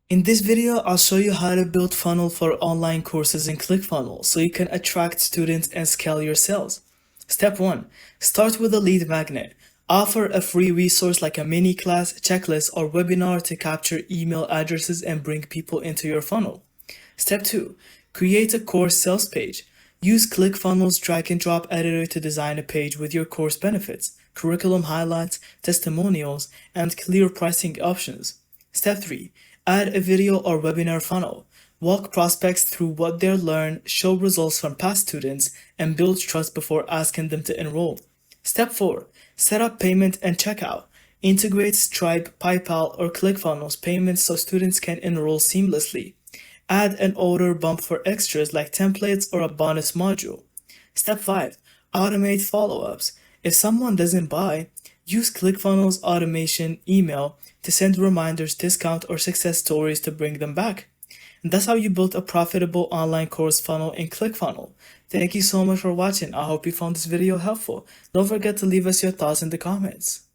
In this video, I'll show you how to build funnel for online courses in ClickFunnels so you can attract students and scale your sales. Step 1. Start with a lead magnet. Offer a free resource like a mini class, checklist, or webinar to capture email addresses and bring people into your funnel. Step 2. Create a course sales page. Use ClickFunnels drag and drop editor to design a page with your course benefits, curriculum highlights, testimonials, and clear pricing options. Step 3. Add a video or webinar funnel. Walk prospects through what they learn, show results from past students, and build trust before asking them to enroll. Step 4. Set up payment and checkout. Integrate Stripe, PayPal, or ClickFunnels payments so students can enroll seamlessly. Add an order bump for extras like templates or a bonus module. Step 5. Automate follow-ups. If someone doesn't buy, use ClickFunnels automation email to send reminders, discount, or success stories to bring them back. And that's how you build a profitable online course funnel in ClickFunnels. Thank you so much for watching. I hope you found this video helpful. Don't forget to leave us your thoughts in the comments.